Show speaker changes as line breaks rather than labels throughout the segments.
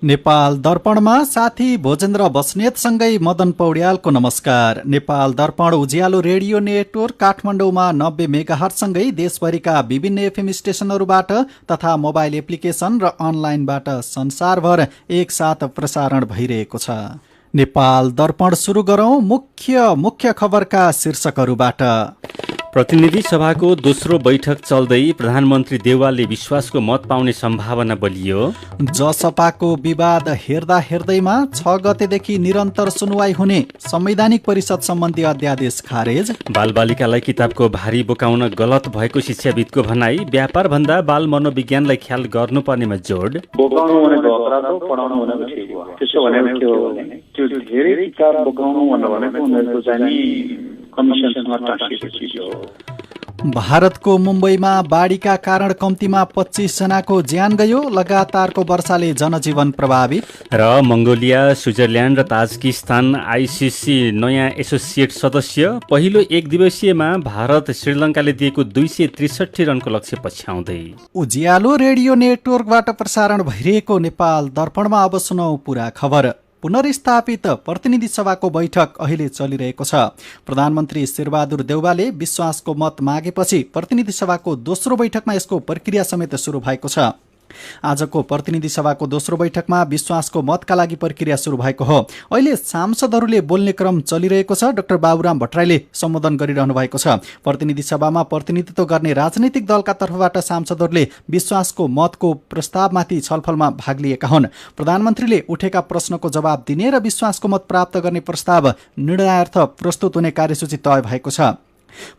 नेपाल दर्पणमा साथी भोजेन्द्र बस्नेतसँगै मदन पौड्यालको नमस्कार। नेपाल दर्पण उज्यालो रेडियो नेटवर्क काठमाडौँमा 90 मेगाहर्जसँगै देशभरिका विभिन्न एफएम स्टेशनहरूबाट तथा मोबाइल एप्लिकेशन र अनलाइनबाट संसारभर एकसाथ प्रसारण भइरहेको छ। नेपाल दर्पण सुरु गरौं मुख्य खबरका शीर्षकहरूबाट।
प्रतिनिधि सभाको दोस्रो बैठक चल्दै प्रधानमन्त्री देउवालले विश्वासको मत पाउने सम्भावना बलियो।
जसपाको विवाद हेर्दा हेर्दैमा 6 गतेदेखि निरन्तर सुनवाई हुने संवैधानिक परिषद सम्बन्धी अध्यादेश खारेज।
बालबालिकालाई किताबको भारी बोकाउन गलत भएको शिक्षाविदको भनाई। व्यापार भन्दा बाल मनोविज्ञानलाई ख्याल गर्नुपर्नेमा जोड।
बोकाउनु भनेको अपराध हो, पढाउनु भनेको ठिक हो। त्यसो भनेको के हो भने त्यो धेरै किताब बोकाउनु भनेको उनीहरूको चाहिँ कमिसनसँग टाँसिएको चिज हो।
भारतको मुम्बईमा बाढीका कारण कम्तीमा 25 जनाको ज्यान गयो। लगातारको वर्षाले जनजीवन प्रभावित।
र मङ्गोलिया, स्विजरल्यान्ड र ताजिकिस्तान आइसिसी नयाँ एसोसिएट सदस्य। पहिलो एक दिवसीयमा भारत श्रीलङ्काले दिएको 263 रनको लक्ष्य पछ्याउँदै।
उज्यालो रेडियो नेटवर्कबाट प्रसारण भइरहेको नेपाल दर्पणमा अब सुनौ पूरा खबर। पुनर्स्थापित प्रतिनिधि सभाको बैठक अहिले चलिरहेको छ। प्रधानमन्त्री शेरबहादुर देउवाले विश्वासको मत मागेपछि प्रतिनिधि सभाको दोस्रो बैठकमा यसको प्रक्रिया समेत सुरु भएको छ। आजको प्रतिनिधि सभाको दोस्रो बैठकमा विश्वासको मतका लागि प्रक्रिया सुरु भएको हो। अहिले सांसदहरूले बोल्ने क्रम चलिरहेको छ। डाक्टर बाबुराम भट्टराईले सम्बोधन गरिरहनु भएको छ। प्रतिनिधि सभामा प्रतिनिधित्व गर्ने राजनैतिक दलका तर्फबाट सांसदहरूले विश्वासको मतको प्रस्तावमाथि छलफलमा भाग लिएका हुन्। प्रधानमन्त्रीले उठेका प्रश्नको जवाब दिने र विश्वासको मत प्राप्त गर्ने प्रस्ताव निर्णयार्थ प्रस्तुत हुने कार्यसूची तय भएको छ।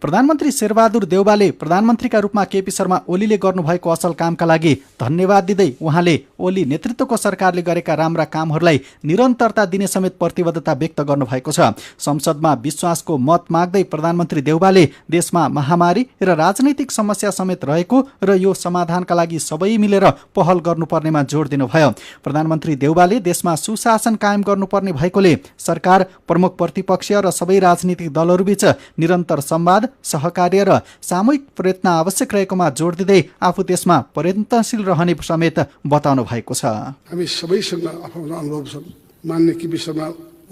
प्रधानमन्त्री शेरबहादुर देउवाले प्रधानमन्त्रीका रूपमा केपी शर्मा ओलीले गर्नुभएको असल कामका लागि धन्यवाद दिँदै उहाँले ओली नेतृत्वको सरकारले गरेका राम्रा कामहरूलाई निरन्तरता दिने समेत प्रतिबद्धता व्यक्त गर्नुभएको छ। संसदमा विश्वासको मत माग्दै प्रधानमन्त्री देउवाले देशमा महामारी र राजनैतिक समस्या समेत रहेको र यो समाधानका लागि सबै मिलेर पहल गर्नुपर्नेमा जोड दिनुभयो। प्रधानमन्त्री देउवाले देशमा सुशासन कायम गर्नुपर्ने भएकोले सरकार, प्रमुख प्रतिपक्ष र सबै राजनीतिक दलहरूबीच निरन्तर सहकार्य र सामूहिक प्रयत्न आवश्यक रहेकोमा जोड दिँदै आफू त्यसमा प्रयत्नशील रहने समेत बताउनु भएको छ।
हामी सबैसँग आफ्नो अनुभव छ। मान्य केपी शर्मा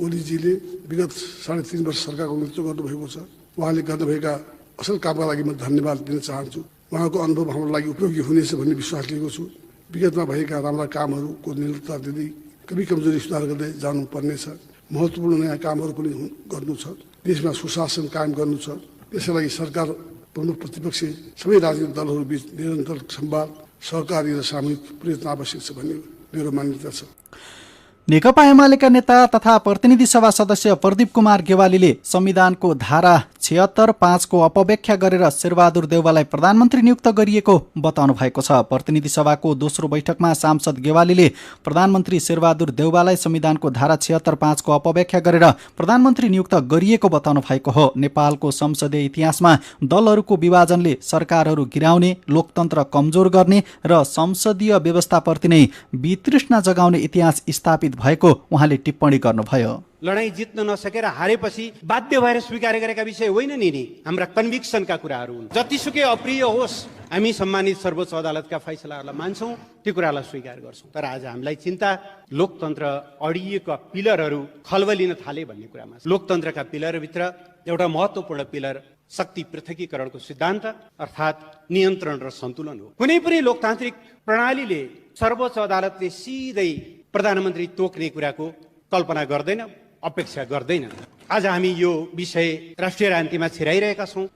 ओलीजीले विगत 3.5 वर्ष सरकारको नेतृत्व गर्नुभएको छ। उहाँले गर्नुभएका असल कामका लागि म धन्यवाद दिन चाहन्छु। उहाँको अनुभव हाम्रो लागि उपयोगी हुनेछ भन्ने विश्वास लिएको छु। विगतमा भएका राम्रा कामहरूको निरन्तरता दिँदै कमी कमजोरी सुधार गर्दै जानुपर्नेछ। महत्त्वपूर्ण नयाँ कामहरू पनि गर्नु छ। देशमा सुशासन कायम गर्नु छ। त्यसका लागि सरकार, प्रमुख प्रतिपक्ष, सबै राजनीतिक दलहरूबीच निरन्तर संवाद, सहकारी र सामूहिक प्रयत्न आवश्यक छ भन्ने मेरो मान्यता छ।
नेकपा एमालेका नेता तथा प्रतिनिधि सभा सदस्य प्रदीप कुमार गेवालीले संविधानको धारा 76(5) को अपव्याख्या गरेर शेरबहादुर देउवालाई प्रधानमन्त्री नियुक्त गरिएको बताउनु भएको छ। प्रतिनिधि सभाको दोस्रो बैठकमा सांसद गेवालीले प्रधानमन्त्री शेरबहादुर देउवालाई संविधानको धारा 76(5) को अपव्याख्या गरेर प्रधानमन्त्री नियुक्त गरिएको बताउनु भएको हो। नेपालको संसदीय इतिहासमा दलहरूको विभाजनले सरकारहरू गिराउने, लोकतन्त्र कमजोर गर्ने र संसदीय व्यवस्थाप्रति नै वितृष्णा जगाउने इतिहास स्थापित भएको उहाँले टिप्पणी गर्नुभयो।
लडाईँ जित्न नसकेर हारेपछि बाध्य भएर स्वीकार गरेका विषय होइन नि, हाम्रा कन्भिक्सनका कुराहरू हुन्। जतिसुकै अप्रिय होस्, हामी सम्मानित सर्वोच्च अदालतका फैसलाहरूलाई मान्छौँ, त्यो कुरालाई स्वीकार गर्छौँ। तर आज हामीलाई चिन्ता लोकतन्त्र अडिएका पिलरहरू खल्बलिन थाले भन्ने कुरामा। लोकतन्त्रका पिलरभित्र एउटा महत्त्वपूर्ण पिलर शक्ति पृथकीकरणको सिद्धान्त अर्थात् नियन्त्रण र सन्तुलन हो। कुनै पनि लोकतान्त्रिक प्रणालीले सर्वोच्च अदालतले सिधै प्रधानमन्त्री तोक्ने कुराको कल्पना गर्दैन, अपेक्षा गर्दैन। आज हामी यो विषय राष्ट्रिय राजनीतिमा छिराइरहेका छौँ।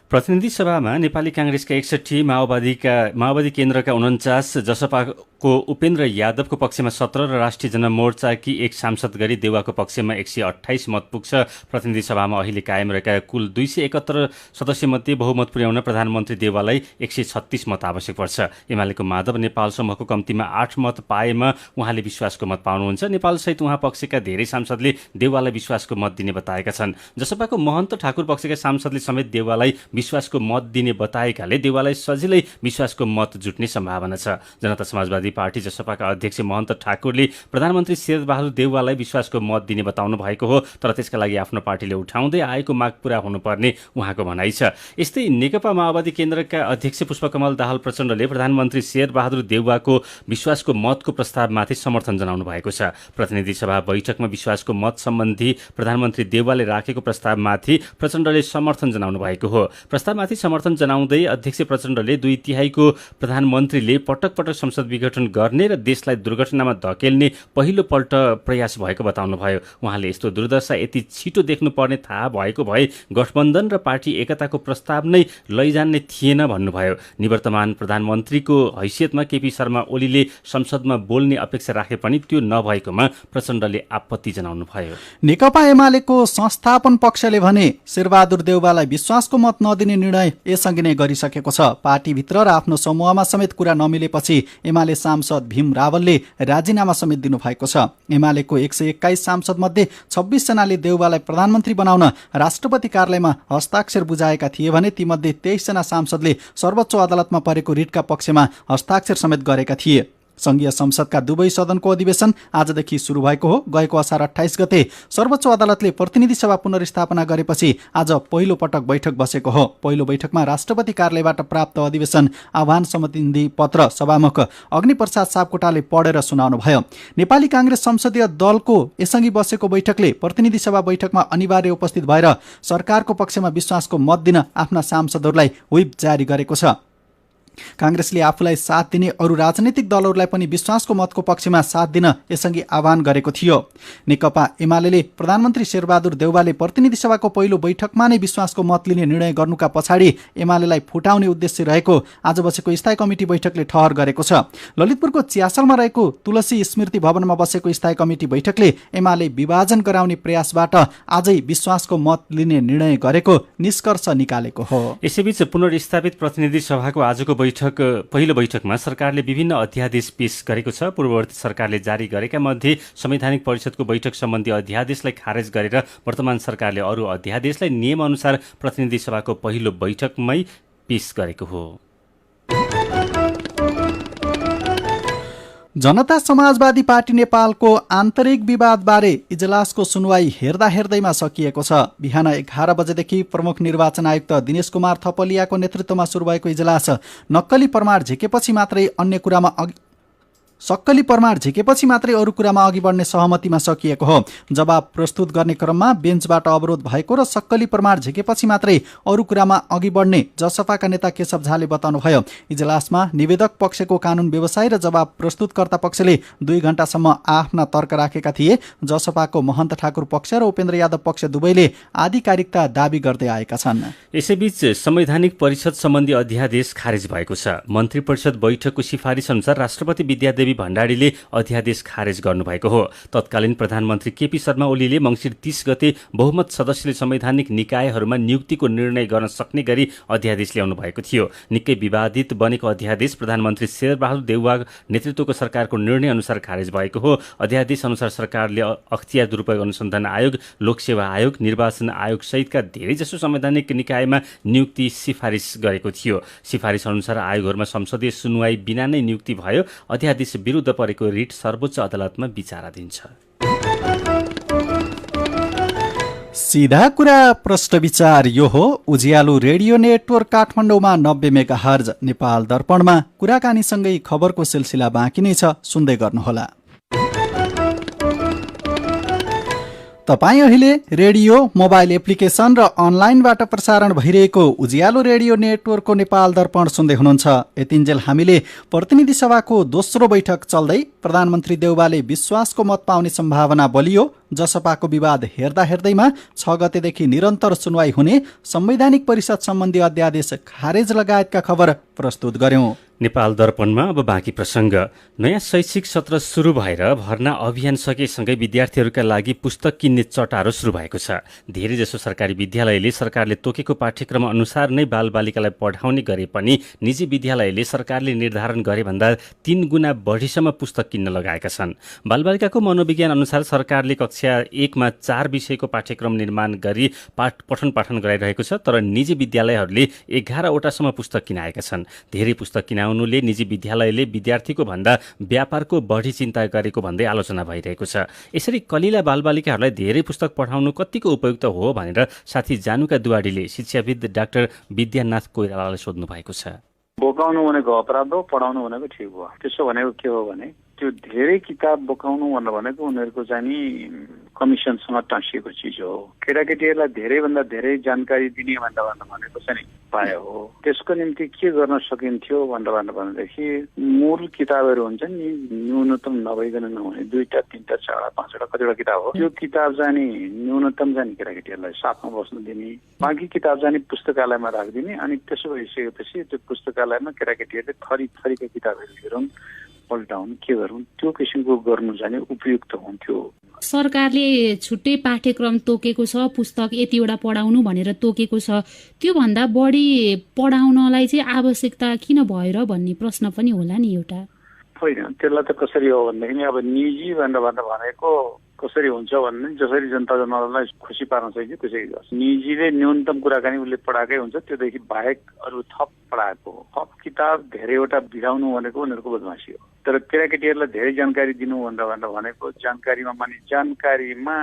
प्रतिनिधि सभामा नेपाली काङ्ग्रेसका 61, माओवादी केन्द्रका 49, जसपाको उपेन्द्र यादवको पक्षमा 17 र राष्ट्रिय जनमोर्चाकी 1 सांसद गरी देउवाको पक्षमा 128 मत पुग्छ। प्रतिनिधि सभामा अहिले कायम रहेका कुल 271 सदस्यमध्ये बहुमत पुर्याउन प्रधानमन्त्री देउवालाई 136 मत आवश्यक पर्छ। एमालेको माधव नेपाल समूहको कम्तीमा 8 मत पाएमा उहाँले विश्वासको मत पाउनुहुन्छ। नेपालसहित उहाँ पक्षका धेरै सांसदले देउवालाई विश्वासको मत दिने बताएका छन्। जसपाको महन्त ठाकुर पक्षका सांसदले समेत देउवालाई विश्वासको मत दिने बताएकाले देउवालाई सजिलै विश्वासको मत जुट्ने सम्भावना छ। जनता समाजवादी पार्टी जसपाका अध्यक्ष महन्त ठाकुरले प्रधानमन्त्री शेरबहादुर देउवालाई विश्वासको मत दिने बताउनु भएको हो, तर त्यसका लागि आफ्नो पार्टीले उठाउँदै आएको माग पूरा हुनुपर्ने उहाँको भनाइ छ। यस्तै नेकपा माओवादी केन्द्रका अध्यक्ष पुष्पकमल दाहाल प्रचण्डले प्रधानमन्त्री शेरबहादुर देउवाको विश्वासको मतको प्रस्तावमाथि समर्थन जनाउनु भएको छ। प्रतिनिधि सभा बैठकमा विश्वासको मत सम्बन्धी प्रधानमन्त्री देउवाले राखेको प्रस्तावमाथि प्रचण्डले समर्थन जनाउनु भएको हो। प्रस्तावमाथि समर्थन जनाउँदै अध्यक्ष प्रचण्डले 2/3 प्रधानमन्त्रीले पटक पटक संसद विघटन गर्ने र देशलाई दुर्घटनामा धकेल्ने पहिलोपल्ट प्रयास भएको बताउनुभयो। उहाँले यस्तो दुर्दशा यति छिटो देख्नुपर्ने थाहा भएको भए गठबन्धन र पार्टी एकताको प्रस्ताव नै लैजान्ने थिएन भन्नुभयो। निवर्तमान प्रधानमन्त्रीको हैसियतमा केपी शर्मा ओलीले संसदमा बोल्ने अपेक्षा राखे पनि त्यो नभएकोमा प्रचण्डले आपत्ति जनाउनुभयो।
नेकपा एमालेको संस्थापन पक्षले भने शेरबहादुर देउवालाई विश्वासको मत नदिने निर्णय यसअघि नै गरिसकेको छ। पार्टीभित्र र आफ्नो समूहमा समेत कुरा नमिलेपछि एमाले सांसद भीम रावलले राजीनामा समेत दिनुभएको छ। एमालेको 121 सांसद मध्ये 26 जनाले देउवालाई प्रधानमन्त्री बनाउन राष्ट्रपति कार्यालयमा हस्ताक्षर बुझाएका थिए भने तीमध्ये 23 जना सांसदले सर्वोच्च अदालतमा परेको रिटका पक्षमा हस्ताक्षर समेत गरेका थिए। संघीय संसदका दुवै सदनको अधिवेशन आजदेखि सुरु भएको हो। गएको असार 28 गते सर्वोच्च अदालतले प्रतिनिधि सभा पुनर्स्थापना गरेपछि आज पहिलो पटक बैठक बसेको हो। पहिलो बैठकमा राष्ट्रपति कार्यालयबाट प्राप्त अधिवेशन आह्वान सम्बन्धी पत्र सभामुख अग्निप्रसाद सापकोटाले पढेर सुनाउनु भयो। नेपाली कांग्रेस संसदीय दलको यसअघि बसेको बैठकले प्रतिनिधि सभा बैठकमा अनिवार्य उपस्थित भएर सरकारको पक्षमा विश्वासको मत दिन आफ्ना सांसदहरूलाई व्हिप जारी गरेको छ। कांग्रेसले आफूलाई साथ दिने अरू राजनैतिक दलहरूलाई पनि विश्वासको मतको पक्षमा साथ दिन यसअघि आह्वान गरेको थियो। नेकपा एमाले प्रधानमन्त्री शेरबहादुर देउवाले प्रतिनिधि सभाको पहिलो बैठकमा नै विश्वासको मत लिने निर्णय गर्नुका पछाडि एमालेलाई फुटाउने उद्देश्य रहेको आज बसेको स्थायी कमिटी बैठकले ठहर गरेको छ। ललितपुरको च्यासलमा रहेको तुलसी स्मृति भवनमा बसेको स्थायी कमिटी बैठकले एमाले विभाजन गराउने प्रयासबाट आजै विश्वासको मत लिने निर्णय गरेको निष्कर्ष निकालेको हो।
यसैबीच पुनर्स्थापित प्रतिनिधि सभाको आजको पहिलो बैठकमा सरकारले विभिन्न अध्यादेश पेश गरेको छ। पूर्ववर्ती सरकारले जारी गरेका मध्ये संवैधानिक परिषदको बैठक सम्बन्धी अध्यादेशलाई खारेज गरेर वर्तमान सरकारले अरू अध्यादेशलाई नियमअनुसार प्रतिनिधि सभाको पहिलो बैठकमै पेश गरेको हो।
जनता समाजवादी पार्टी नेपालको आन्तरिक विवादबारे इजलासको सुनवाई हेर्दैमा सकिएको छ। बिहान 11 बजेदेखि प्रमुख निर्वाचन आयुक्त दिनेश कुमार थपलियाको नेतृत्वमा सुरु भएको इजलास सक्कली प्रमाण झिकेपछि मात्रै अरू कुरामा अघि बढ्ने सहमतिमा सकिएको हो। जवाब प्रस्तुत गर्ने क्रममा बेन्चबाट अवरोध भएको र सक्कली प्रमाण झिकेपछि मात्रै अरू कुरामा अघि बढ्ने जसपाका नेता केशव झाले बताउनुभयो। इजलासमा निवेदक पक्षको कानून व्यवसाय र जवाब प्रस्तुतकर्ता पक्षले 2 घण्टासम्म आफ्ना तर्क राखेका थिए। जसपाको महन्त ठाकुर पक्ष र उपेन्द्र यादव पक्ष दुवैले आधिकारिकता दाबी गर्दै आएका छन्।
यसैबीच संवैधानिक परिषद सम्बन्धी अध्यादेश खारेज भएको छ। मन्त्री परिषद बैठकको सिफारिस अनुसार राष्ट्रपति विद्यादेवी भण्डारीले अध्यादेश खारेज गर्नुभएको हो। तत्कालीन प्रधानमन्त्री केपी शर्मा ओलीले मङ्सिर 30 गते बहुमत सदस्यले संवैधानिक निकायहरूमा नियुक्तिको निर्णय गर्न सक्ने गरी अध्यादेश ल्याउनु भएको थियो। निकै विवादित बनेको अध्यादेश प्रधानमन्त्री शेरबहादुर देउवा नेतृत्वको सरकारको निर्णय अनुसार खारेज भएको हो। अध्यादेश अनुसार सरकारले अख्तियार दुरुपयोग अनुसन्धान आयोग, लोकसेवा आयोग, निर्वाचन आयोग सहितका धेरैजसो संवैधानिक निकायमा नियुक्ति सिफारिस गरेको थियो। सिफारिस अनुसार आयोगहरूमा संसदीय सुनवाई बिना नै नियुक्ति भयो। अध्यादेश विरुद्ध परेको रिट सर्वोच्च अदालतमा विचाराधीन छ।
सीधा कुरा प्रश्न विचार यो हो। उज्यालो रेडियो नेटवर्क काठमाडौँमा 90 मेगाहर्ज, नेपाल दर्पणमा कुराकानीसँगै खबरको सिलसिला बाँकी नै छ, सुन्दै गर्नुहोला। तपाईँ अहिले रेडियो, मोबाइल एप्लिकेसन र अनलाइनबाट प्रसारण भइरहेको उज्यालो रेडियो नेटवर्कको नेपाल दर्पण सुन्दै हुनुहुन्छ। यतिन्जेल हामीले प्रतिनिधि सभाको दोस्रो बैठक चल्दै प्रधानमन्त्री देउवाले विश्वासको मत पाउने सम्भावना बलियो, जसपाको विवाद हेर्दैमा 6 गतेदेखि निरन्तर सुनवाई हुने, संवैधानिक परिषद सम्बन्धी अध्यादेश खारेज लगायतका खबर प्रस्तुत गर्यौं।
नेपाल दर्पणमा अब बाँकी प्रसङ्ग। नयाँ शैक्षिक सत्र सुरु भएर भर्ना अभियान सकेसँगै विद्यार्थीहरूका लागि पुस्तक किन्ने चटारो सुरु भएको छ। धेरैजसो सरकारी विद्यालयले सरकारले तोकेको पाठ्यक्रम अनुसार नै बालबालिकालाई पढाउने गरे पनि निजी विद्यालयले सरकारले निर्धारण गरेभन्दा 3 गुणा बढीसम्म पुस्तक किन्न लगाएका छन्। बालबालिकाको मनोविज्ञान अनुसार सरकारले कक्षा 1 मा 4 विषयको पाठ्यक्रम निर्माण गरी पठन पाठन गराइरहेको छ, तर निजी विद्यालयहरूले 11 वटासम्म पुस्तक किनाएका छन्। धेरै पुस्तक किनाउनुले निजी विद्यालयले विद्यार्थीको भन्दा व्यापारको बढी चिन्ता गरेको भन्दै आलोचना भइरहेको छ। यसरी कलिला बालबालिकाहरूलाई धेरै पुस्तक पढाउनु कतिको उपयुक्त हो भनेर साथी जानुका दुवाडीले शिक्षाविद डाक्टर विद्यानाथ कोइरालालाई सोध्नु भएको छ।
बोकाउनु भनेको अपराध हो, पढाउनु भनेको ठिक हो। त्यसो भनेको के हो भने त्यो धेरै किताब बोकाउनु भनेको उनीहरूको चाहिँ नि कमिसनसँग टाँसिएको चिज हो। केटाकेटीहरूलाई धेरैभन्दा धेरै जानकारी दिने भनेको चाहिँ पायो हो। त्यसको निम्ति के गर्न सकिन्थ्यो भनेदेखि मूल किताबहरू हुन्छन् नि, न्यूनतम नभइकन नहुने 2टा 3टा 4टा 5वटा कतिवटा किताब हो, त्यो किताब चाहिँ नि न्यूनतम चाहिँ केटाकेटीहरूलाई साथमा बस्न दिने, बाँकी किताब चाहिँ पुस्तकालयमा राखिदिने। अनि त्यसो भइसकेपछि त्यो पुस्तकालयमा केटाकेटीहरूले थरीका किताबहरू हेरौँ, पल्टाउन्, के गरौँ, त्यो किसिमको गर्नु जाने उपयुक्त हुन्थ्यो।
सरकारले छुट्टै पाठ्यक्रम तोकेको छ, पुस्तक यतिवटा पढाउनु भनेर तोकेको छ, त्योभन्दा बढी पढाउनलाई चाहिँ आवश्यकता किन भएर भन्ने प्रश्न पनि होला नि एउटा।
होइन, त्यसलाई त कसरी हो भनेदेखि अब निजी भनेको कसरी हुन्छ भन्ने जसरी जनता जनावरलाई खुसी पार्न सकिन्छ त्यसरी गर्छ। निजीले न्यूनतम कुराकानी उसले पढाएकै हुन्छ, त्योदेखि बाहेक अरू थप पढाएको हो। थप किताब धेरैवटा भिडाउनु भनेको उनीहरूको बदमासी हो। तर केटाकेटीहरूलाई धेरै जानकारी दिनु भनेको जानकारीमा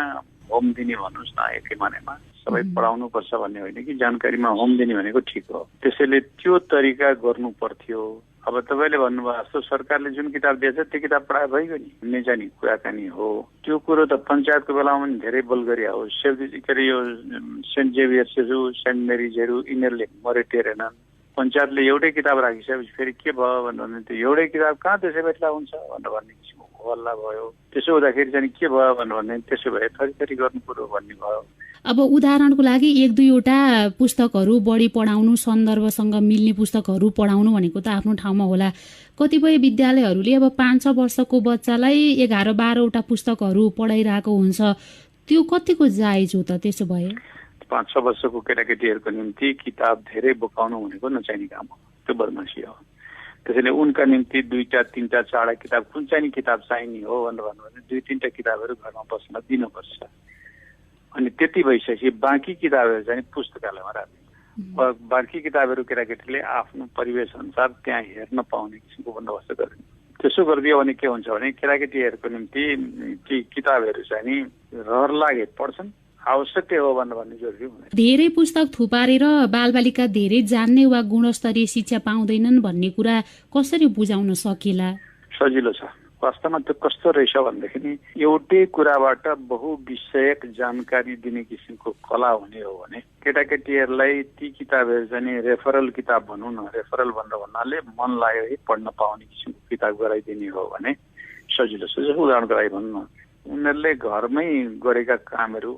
होम दिने भन्नुहोस् न, एकै मानेमा सबै पढाउनु पर्छ भन्ने होइन कि जानकारीमा होम दिने भनेको ठिक हो। त्यसैले त्यो तरिका गर्नु पर्थ्यो। अब तपाईँले भन्नुभयो जस्तो सरकारले जुन किताब दिएछ त्यो किताब पढाए भइगयो नि भन्ने चाहिँ कुराकानी हो। त्यो कुरो त पञ्चायतको बेलामा पनि धेरै बल गरे हो। यो सेन्ट जेभियर्सहरू, सेन्ट मेरिजहरू यिनीहरूले मरे टेरेनन्। पञ्चायतले एउटै किताब राखिसकेपछि फेरि के भयो भने त्यो एउटै किताब कहाँ त्यसै बेला हुन्छ भन्ने किसिमको हल्ला भयो। त्यसो हुँदाखेरि चाहिँ के भयो भने त्यसो भए थरी गर्नु पर्यो भन्ने भयो।
अब उदाहरणको लागि 1-2वटा पुस्तकहरू बढी पढाउनु, सन्दर्भसँग मिल्ने पुस्तकहरू पढाउनु भनेको त आफ्नो ठाउँमा होला। कतिपय विद्यालयहरूले अब 5-6 वर्षको बच्चालाई 11-12वटा पुस्तकहरू पढाइरहेको हुन्छ, त्यो कतिको जायज हो त? त्यसो भए
5-6 वर्षको केटाकेटीहरूको निम्ति किताब धेरै बोकाउनु भनेको नचाहिने काम हो, त्यो बदमासी हो। त्यसैले उनका निम्ति 2टा 3टा 4टा किताब कुन चाहिँ किताब चाहिने हो भने 2-3टा किताबहरू घरमा बस्न दिनुपर्छ। अनि त्यति भइसकेपछि बाँकी किताबहरू चाहिँ पुस्तकालयमा राख्ने। बाँकी किताबहरू केटाकेटीले आफ्नो परिवेश अनुसार त्यहाँ हेर्न पाउने किसिमको बन्दोबस्त गर्ने। त्यसो गरिदियो भने के हुन्छ भने केटाकेटीहरूको निम्ति ती किताबहरू चाहिँ नि रहर लागे पढ्छन्, आवश्यक हो भन्ने जरुरी हुँदैन।
धेरै पुस्तक थुपारेर बालबालिका धेरै जान्ने वा गुणस्तरीय शिक्षा पाउँदैनन् भन्ने कुरा कसरी बुझाउन सकिएला?
सजिलो छ। वास्तवमा त्यो कस्तो रहेछ भनेदेखि एउटै कुराबाट बहुविषयक जानकारी दिने किसिमको कला हुने हो भने केटाकेटीहरूलाई ती किताबहरू चाहिँ रेफरल किताब भनौँ न, रेफरल भन्नाले मन लाग्यो है पढ्न पाउने किसिमको किताब गराइदिने हो भने सजिलो छ। जस्तो उदाहरणको लागि भनौँ न, उनीहरूले घरमै गरेका कामहरू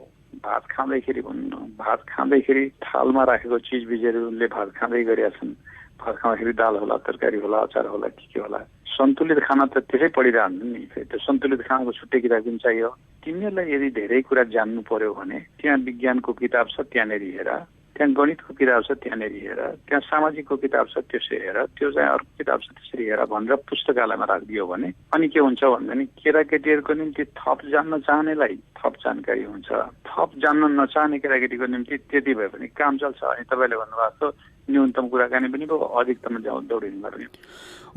भात खाँदैखेरि थालमा राखेको चिजबिजहरूले भात खाँदै गरेका छन्। भात खाँदाखेरि दाल होला, तरकारी होला, अचार होला, के होला। सन्तुलित खाना त त्यसै पढिरहन्छन् नि, त्यो सन्तुलित खानाको छुट्टै किताब पनि चाहियो। तिनीहरूलाई यदि धेरै कुरा जान्नु पर्यो भने त्यहाँ विज्ञानको किताब छ त्यहाँनिर हेर, त्यहाँ गणितको किताब छ त्यहाँनिर हेर, त्यहाँ सामाजिकको किताब छ त्यसै हेर, त्यो चाहिँ अर्को किताब छ त्यसरी हेर भनेर पुस्तकालयमा राखिदियो भने अनि के हुन्छ भन्दा केटाकेटीहरूको निम्ति थप जान्न चाहनेलाई थप जानकारी हुन्छ, थप जान्न नचाहने केटाकेटीको निम्ति त्यति भए पनि काम चल्छ। अनि तपाईँले भन्नुभएको न्यूनतम कुराकानी पनि भयो, अधिकतम दौडिनु पर्ने।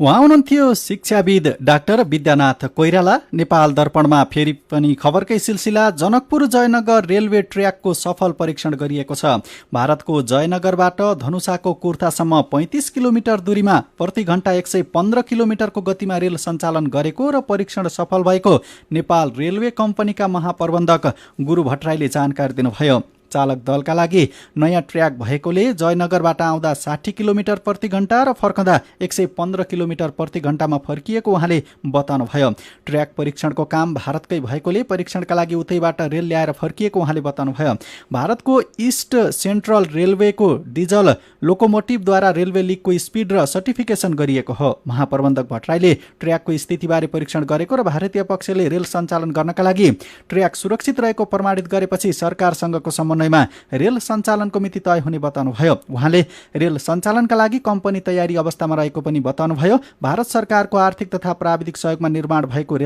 उहाँ हुनुहुन्थ्यो शिक्षाविद डाक्टर विद्यानाथ कोइराला। नेपाल दर्पणमा फेरि पनि खबरकै सिलसिला। जनकपुर जयनगर रेलवे ट्र्याकको सफल परीक्षण गरिएको छ। भारतको जयनगरबाट धनुषाको कुर्थासम्म 35 किलोमिटर दूरीमा प्रति घण्टा 115 किलोमिटरको गतिमा रेल सञ्चालन गरेको र परीक्षण सफल भएको नेपाल रेलवे कम्पनीका महाप्रबन्धक गुरु भट्टराईले जानकारी दिनुभयो। चालक दलका लागि नयाँ ट्र्याक भएकोले जयनगरबाट आउँदा 60 किलोमिटर प्रति घण्टा र फर्कँदा 115 किलोमिटर प्रति घण्टामा फर्किएको उहाँले बताउनुभयो। ट्र्याक परीक्षणको काम भारतकै भएकोले परीक्षणका लागि उतैबाट रेल ल्याएर फर्किएको उहाँले बताउनुभयो। भारतको इस्ट सेन्ट्रल रेलवेको डिजल लोकोमोटिभद्वारा रेलवे लिगको स्पिड र सर्टिफिकेसन गरिएको हो। महाप्रबन्धक भट्टराईले ट्र्याकको स्थितिबारे परीक्षण गरेको र भारतीय पक्षले रेल सञ्चालन गर्नका लागि ट्र्याक सुरक्षित रहेको प्रमाणित गरेपछि सरकारसँगको समन्वयमा रेल सञ्चालनको मिति तय हुने बताउनुभयो। उहाँले रेल सञ्चालनका लागि कम्पनी तयारी अवस्थामा रहेको पनि बताउनुभयो। भारत सरकारको आर्थिक तथा प्राविधिक सहयोगमा निर्माण भएको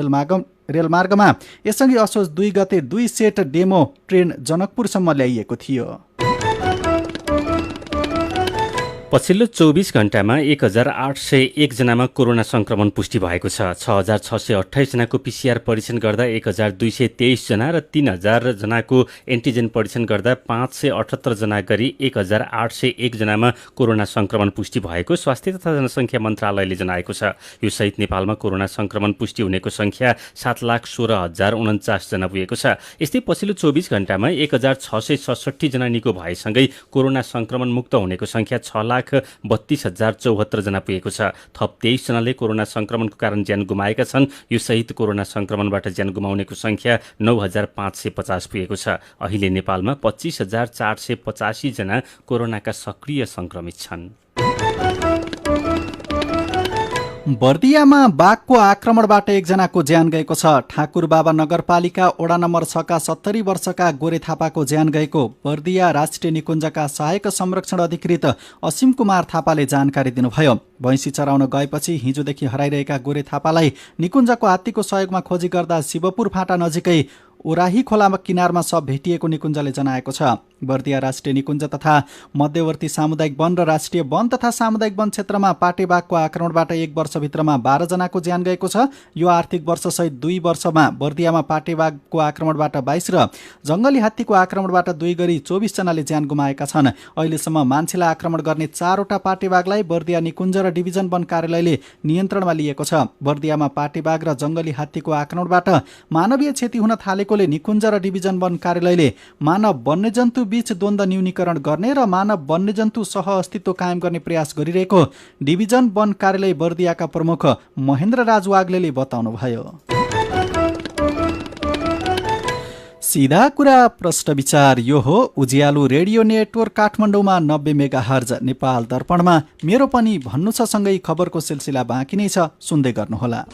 रेलमार्गमा यसअघि असोज 2 गते 2 सेट डेमो ट्रेन जनकपुरसम्म ल्याइएको थियो।
पछिल्लो 24 घण्टामा 1801 जनामा कोरोना संक्रमण पुष्टि भएको छ। 6628 जनाको पीसीआर परीक्षण गर्दा 1223 जना र 3000 जनाको एन्टिजेन परीक्षण गर्दा 578 जना गरी 1801 जनामा कोरोना संक्रमण पुष्टि भएको स्वास्थ्य तथा जनसङ्ख्या मन्त्रालयले जनाएको छ। यो सहित नेपालमा कोरोना संक्रमण पुष्टि हुनेको संख्या 7,16,049 जना पुगेको छ। यस्तै पछिल्लो 24 घण्टामा 1667 जना निको भएसँगै कोरोना संक्रमण मुक्त हुनेको संख्या 6,32,074 जना पुगेको छ। थप 23 जनाले कोरोना संक्रमणको कारण ज्यान गुमाएका छन्। यो सहित कोरोना संक्रमणबाट ज्यान गुमाउनेको संख्या 9,550 पुगेको छ। अहिले नेपालमा 25,485 जना कोरोनाका सक्रिय संक्रमित छन्।
बर्दियामा बाघको आक्रमणबाट एकजनाको ज्यान गएको छ। ठाकुरबाबा नगरपालिका वडा नम्बर 6 का 70 वर्षका गोरे थापाको ज्यान गएको बर्दिया राष्ट्रिय निकुञ्जका सहायक संरक्षण अधिकृत असीम कुमार थापाले जानकारी दिनुभयो। भैँसी चराउन गएपछि हिजोदेखि हराइरहेका गोरे थापालाई निकुञ्जको हात्तीको सहयोगमा खोजी गर्दा शिवपुर फाँटा नजिकै ओराही खोलामा किनारमा शव भेटिएको निकुञ्जले जनाएको छ। बर्दिया राष्ट्रिय निकुञ्ज तथा मध्यवर्ती सामुदायिक वन र राष्ट्रिय वन तथा सामुदायिक वन क्षेत्रमा पाटेबाघको आक्रमणबाट 1 वर्षभित्रमा 12 जनाको ज्यान गएको छ। यो आर्थिक वर्षसहित 2 वर्षमा बर्दियामा पाटेबाघको आक्रमणबाट 22 र जङ्गली हात्तीको आक्रमणबाट 2 गरी 24 जनाले ज्यान गुमाएका छन्। अहिलेसम्म मान्छेलाई आक्रमण गर्ने 4वटा पाटेबाघलाई बर्दिया निकुञ्ज र डिभिजन वन कार्यालयले नियन्त्रणमा लिएको छ। बर्दियामा पाटेबाघ र जङ्गली हात्तीको आक्रमणबाट मानवीय क्षति हुन थालेकोले निकुञ्ज र डिभिजन वन कार्यालयले मानव वन्यजन्तु बीच द्वन्द न्यूनीकरण गर्ने र मानव वन्यजन्तु सह अस्तित्व कायम गर्ने प्रयास गरिरहेको डिभिजन वन कार्यालय बर्दियाका प्रमुख महेन्द्र राज वाग्लेले बताउनुभयो। सीधा कुरा प्रश्न विचार यो हो उज्यालो रेडियो नेटवर्क काठमाडौँमा 90 मेगाहर्ज, नेपाल दर्पणमा मेरो पनि भन्नु छ सँगै खबरको सिलसिला बाँकी नै छ, सुन्दै गर्नुहोला।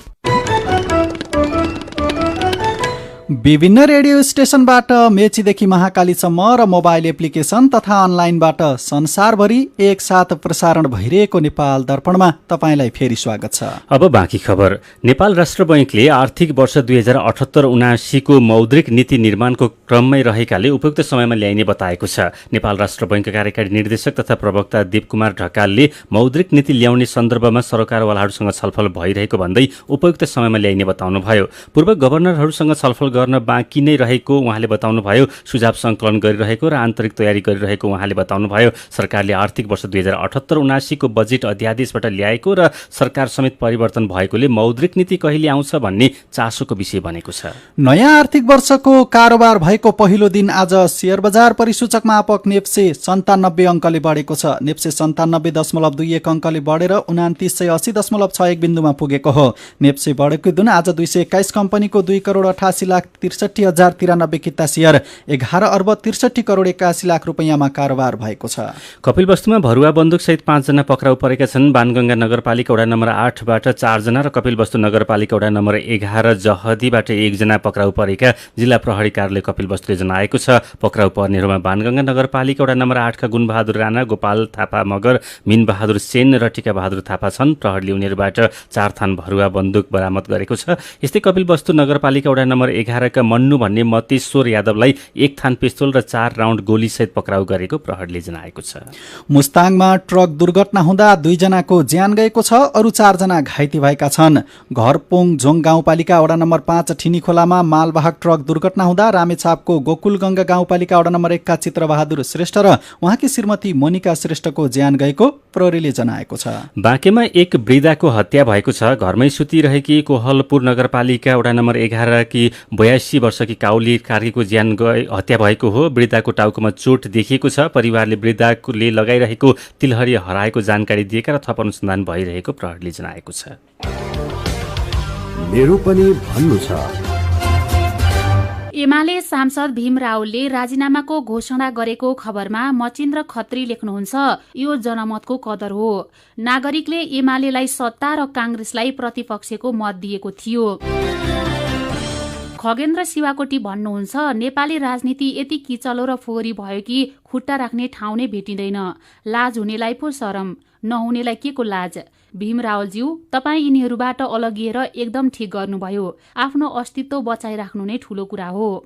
विभिन्न रेडियो स्टेशनबाट मेचीदेखि महाकालीसम्म र मोबाइल एप्लिकेसन तथा अनलाइनबाट संसारभरि एकसाथ प्रसारण भइरहेको नेपाल दर्पणमा तपाईँलाई फेरि स्वागत छ।
अब बाँकी खबर। नेपाल राष्ट्र बैंकले आर्थिक वर्ष 2078-79 को मौद्रिक नीति निर्माणको क्रममै रहेकाले उपयुक्त समयमा ल्याइने बताएको छ। नेपाल राष्ट्र बैंकका कार्यकारी निर्देशक तथा प्रवक्ता दीपकुमार ढकालले मौद्रिक नीति ल्याउने सन्दर्भमा सरकारवालाहरूसँग छलफल भइरहेको भन्दै उपयुक्त समयमा ल्याइने बताउनुभयो। पूर्व गभर्नरहरूसँग छलफल गर्न बाँकी नै रहेको उहाँले बताउनुभयो। सुझाव सङ्कलन गरिरहेको र आन्तरिक तयारी गरिरहेको उहाँले बताउनुभयो। सरकारले आर्थिक वर्ष 2078-79 को बजेट अध्यादेशबाट ल्याएको र सरकार समेत परिवर्तन भएकोले मौद्रिक नीति कहिले आउँछ भन्ने चासोको विषय बनेको छ।
नयाँ आर्थिक वर्षको कारोबार भएको पहिलो दिन आज शेयर बजार परिसूचक मापक नेप्से 97 अङ्कले बढेको छ। नेप्से 97.21 अङ्कले बढेर 2980.61 बिन्दुमा पुगेको हो। नेप्से बढेको दिन आज 221 कम्पनीको 2,68,63,093 किता शेयर 11,63,81,00,000 रुपैयाँमा कारोबार भएको छ।
कपिलवस्तुमा भरुवा बन्दुकसहित 5 जना पक्राउ परेका छन्। बाणगङ्गा नगरपालिका वडा नम्बर 8 बाट 4 जना र कपिलवस्तु नगरपालिका वडा नम्बर 11 जहदीबाट 1 जना पक्राउ परेका जिल्ला प्रहरी कार्यालय कपिलवस्तुले जनाएको छ। पक्राउ पर्नेहरूमा बाणगङ्गा नगरपालिका वडा नम्बर 8 का गुणबहादुर राणा, गोपाल थापा मगर, मिनबहादुर सेन र टिका बहादुर थापा छन्। प्रहरीले उनीहरूबाट 4 थान भरुवा बन्दुक बरामद गरेको छ। यस्तै कपिलवस्तु नगरपालिका वडा नम्बर 11 का मन्नु भन्ने मतेश्वर यादवलाई 1 थान पिस्तोल र 4 राउन्ड गोलीसहित पक्राउ गरेको प्रहरीले जनाएको छ।
मुस्ताङमा ट्रक दुर्घटना हुँदा 2 जनाको ज्यान गएको छ, अरू 4 जना घाइते भएका छन्। घरपोङ झोङ गाउँपालिका वडा नम्बर 5 ठिनी खोलामा मालवाहक ट्रक दुर्घटना हुँदा रामेछापको गोकुलगङ्गा गाउँपालिका वडा नम्बर 1 का चित्रबहादुर श्रेष्ठ र उहाँकी श्रीमती मोनिका श्रेष्ठको ज्यान गएको प्रहरीले जनाएको छ।
बाँकेमा एक वृद्धाको हत्या भएको छ। घरमै सुतिरहेकी कोहलपुर नगरपालिका वडा नम्बर 11 की 82 वर्षकी काउली कार्कीको ज्यान हत्या भएको हो। वृद्धाको टाउकोमा चोट देखिएको छ। परिवारले वृद्धाले लगाइरहेको तिलहरी हराएको जानकारी दिएका र थप अनुसन्धान भइरहेको प्रहरीले जनाएको छ।
मेरो पनि भन्नु छ।
एमाले सांसद भीम रावलले राजीनामाको घोषणा गरेको खबरमा मचिन्द्र खत्री लेख्नुहुन्छ, यो जनमतको कदर हो। नागरिकले एमालेलाई सत्ता र कांग्रेसलाई प्रतिपक्षको मत दिएको थियो। खगेन्द्र शिवाकोटी भन्नुहुन्छ, नेपाली राजनीति यति किचलो र फोहोरी भयो कि खुट्टा राख्ने ठाउँ नै भेटिँदैन। लाज हुनेलाई पो शरम, नहुनेलाई के को लाज। भीम रावलज्यू, तपाईँ यिनीहरूबाट अलगिएर एकदम ठिक गर्नुभयो। आफ्नो अस्तित्व बचाइराख्नु नै ठूलो कुरा हो।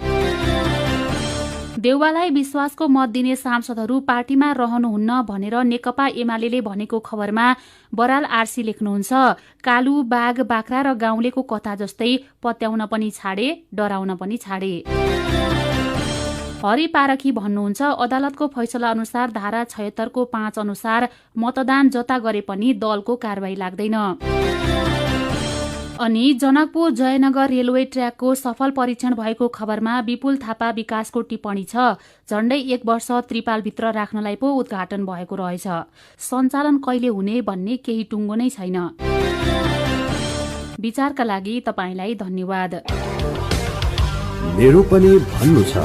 देउवालाई विश्वासको मत दिने सांसदहरू पार्टीमा रहनुहुन्न भनेर नेकपा एमाले भनेको खबरमा बराल आरसी लेख्नुहुन्छ, कालु बाघ बाख्रा र गाउँलेको कथा जस्तै पत्याउन पनि छाडे, डराउन पनि छाडे। हरि पारखी भन्नुहुन्छ, अदालतको फैसला अनुसार धारा 76 को 5 अनुसार मतदान जता गरे पनि दलको कारबाही लाग्दैन। अनि जनकपुर जयनगर रेलवे ट्र्याकको सफल परीक्षण भएको खबरमा विपुल थापा विकासको टिप्पणी छ, झण्डै 1 वर्ष त्रिपालभित्र राख्नलाई पो उद्घाटन भएको रहेछ। सञ्चालन कहिले हुने भन्ने केही टुङ्गो नै छैन। विचारका लागि तपाईलाई धन्यवाद।
मेरो पनि भन्नु छ।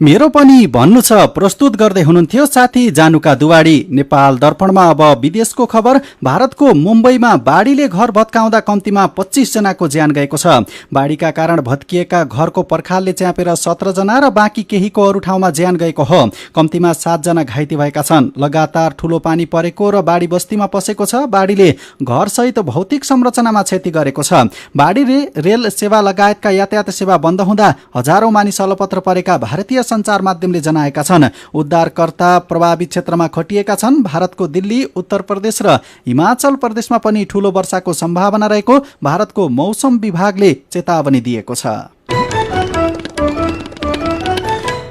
मेरो पनि भन्नु छ प्रस्तुत गर्दै हुनुहुन्थ्यो साथी जानुका दुवाडी। नेपाल दर्पणमा अब विदेशको खबर। भारतको मुम्बईमा बाढीले घर भत्काउँदा कम्तीमा 25 जनाको ज्यान गएको छ। बाढीका कारण भत्किएका घरको पर्खालले च्यापेर 17 जना र बाँकी केहीको अरू ठाउँमा ज्यान गएको हो। कम्तीमा 7 जना घाइते भएका छन्। लगातार ठूलो पानी परेको र बाढी बस्तीमा पसेको छ। बाढीले घरसहित भौतिक संरचनामा क्षति गरेको छ। बाढीले रेल सेवा लगायतका यातायात सेवा बन्द हुँदा हजारौं मानिस अलपत्र परेका भारतीय सञ्चार माध्यमले जनाएका छन्। उद्धारकर्ता प्रभावित क्षेत्रमा खटिएका छन्। भारतको दिल्ली, उत्तर प्रदेश र हिमाचल प्रदेशमा पनि ठूलो वर्षाको सम्भावना रहेको भारतको मौसम विभागले चेतावनी दिएको छ।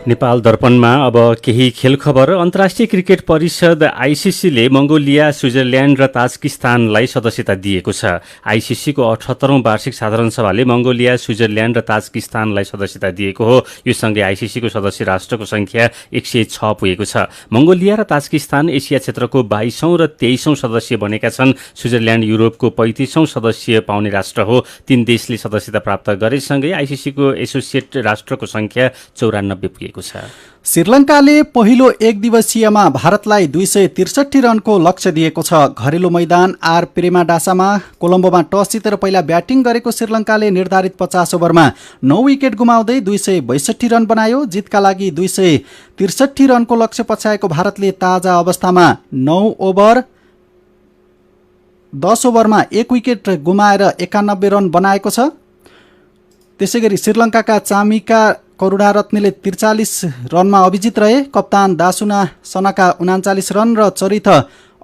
नेपाल दर्पणमा अब केही खेल खबर। अन्तर्राष्ट्रिय क्रिकेट परिषद आईसीसीले मंगोलिया, स्विजरल्याण्ड र ताजिकिस्तानलाई सदस्यता दिएको छ। आईसीसीको 78औं वार्षिक साधारण सभाले मंगोलिया, स्विजरल्याण्ड र ताजिकिस्तानलाई सदस्यता दिएको हो। यो सँगै आईसीसीको सदस्य राष्ट्रको संख्या 106 पुगेको छ। मंगोलिया र ताजिकिस्तान एसिया क्षेत्रको 22औं र 23औं सदस्य बनेका छन्। स्विजरल्याण्ड युरोपको 35औं सदस्य पाउने राष्ट्र हो। 3 देशले सदस्यता प्राप्त गरेसँगै आईसीसीको एसोसिएट राष्ट्रको संख्या 94 पुगेको छ।
श्रीलङ्काले पहिलो एक दिवसीयमा भारतलाई 263 रनको लक्ष्य दिएको छ। घरेलु मैदान आर प्रेमाडासामा कोलम्बोमा टस जितेर पहिला ब्याटिङ गरेको श्रीलङ्काले निर्धारित 50 ओभरमा 9 विकेट गुमाउँदै 262 रन बनायो। जितका लागि 263 रनको लक्ष्य पछ्याएको भारतले ताजा अवस्थामा 10 ओभरमा 1 विकेट गुमाएर 91 रन बनाएको छ। त्यसैगरी श्रीलङ्काका चामिका करुणारत्नेले 43 रनमा अभिजित रहे। कप्तान दासुना सनाका 39 रन र चरिथ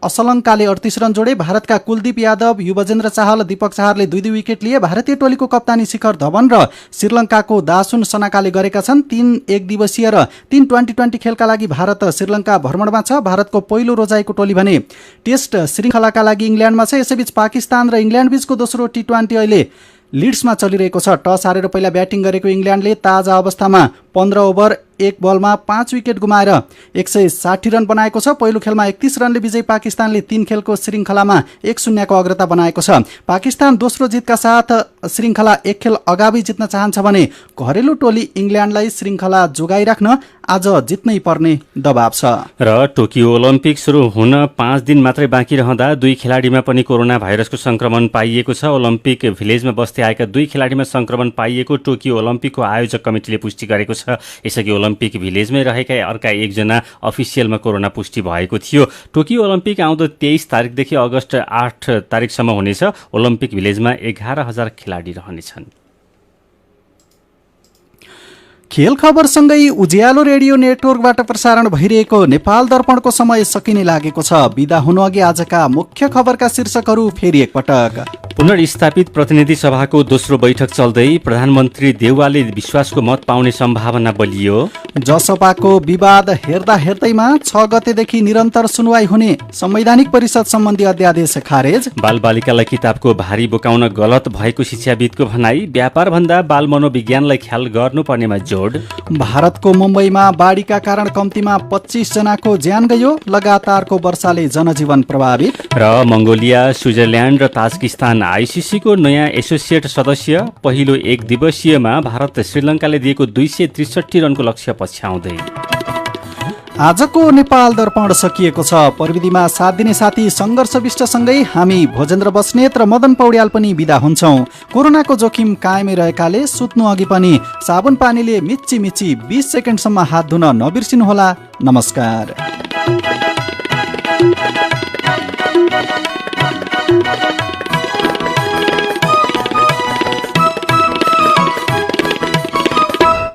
असलङ्काले 38 रन जोडे। भारतका कुलदीप यादव, युवजेन्द्र चाहल, दीपक चाहरले 2-2 विकेट लिए। भारतीय टोलीको कप्तानी शिखर धवन र श्रीलङ्काको दासुन सनाकाले गरेका छन्। 3 एक दिवसीय र 3 2020 खेलका लागि भारत श्रीलङ्का भ्रमणमा छ। भारतको पहिलो रोजाइको टोली भने टेस्ट श्रृङ्खलाका लागि इङ्ल्यान्डमा छ। यसैबीच पाकिस्तान र इङ्ल्यान्ड बीचको दोस्रो T20 अहिले लिड्समा चलिरहेको छ। टस हारेर पहिला ब्याटिङ गरेको इङ्ल्यान्डले ताजा अवस्थामा 15 ओभर 1 बलमा 5 विकेट गुमाएर 160 रन बनाएको छ। पहिलो खेलमा 31 रनले विजयी पाकिस्तानले 3 खेलको श्रृङ्खलामा 1-0 को अग्रता बनाएको छ। पाकिस्तान दोस्रो जितका साथ श्रृङ्खला 1 खेल अगावि जित्न चाहन्छ भने घरेलु टोली इङ्ल्यान्डलाई श्रृङ्खला जोगाइराख्न आज जित्नै पर्ने दबाव छ।
र टोकियो ओलम्पिक सुरु हुन 5 दिन मात्रै बाँकी रहँदा 2 खेलाडीमा पनि कोरोना भाइरसको संक्रमण पाइएको छ। ओलम्पिक भिलेजमा बस्दै आएका 2 खेलाडीमा संक्रमण पाइएको टोकियो ओलम्पिकको आयोजक कमिटीले पुष्टि गरेको छ। यसअघि ओलम्पिक भिलेजमै रहेका अर्का एकजना अफिसियलमा कोरोना पुष्टि भएको थियो। टोकियो ओलम्पिक आउँदो 23 तारिकदेखि अगस्त 8 तारिकसम्म हुनेछ। ओलम्पिक भिलेजमा 11,000 खेलाडी रहनेछन्।
खेल खबरसँगै उज्यालो रेडियो नेटवर्कबाट प्रसारण भइरहेको नेपाल दर्पणको समय सकिने लागेको छ। बिदा हुनु अघि आजका मुख्य खबरका शीर्षकहरू फेरि एकपटक।
पुनर्स्थापित प्रतिनिधि सभाको दोस्रो बैठक चल्दै प्रधानमन्त्री देउवाले विश्वासको मत पाउने सम्भावना बलियो।
जसपाको विवाद हेर्दा हेर्दैमा 6 गतेदेखि निरन्तर सुनवाई हुने संवैधानिक परिषद सम्बन्धी अध्यादेश खारेज।
बालबालिकालाई किताबको भारी बोकाउन गलत भएको शिक्षाविदको भनाई, व्यापार भन्दा बाल मनोविज्ञानलाई ख्याल गर्नुपर्नेमा जोड।
भारतको मुम्बईमा बाढीका कारण कम्तीमा 25 जनाको ज्यान गयो, लगातारको वर्षाले जनजीवन प्रभावित।
र मङ्गोलिया, स्विजरल्यान्ड र ताजिकिस्तान आइसिसीको नयाँ एसोसिएट सदस्य। पहिलो एक दिवसीयमा भारत श्रीलङ्काले दिएको 263 रनको लक्ष्य पछ्याउँदै।
आजको नेपाल दर्पण सकिएको छ। प्रविधिमा साथ दिने साथी सङ्घर्षविष्टसँगै हामी भोजेन्द्र बस्नेत र मदन पौड्याल पनि बिदा हुन्छौँ। कोरोनाको जोखिम कायमै रहेकाले सुत्नु अघि पनि साबुन पानीले मिच्ची 20 सेकेन्डसम्म हात धुन नबिर्सिनुहोला। नमस्कार।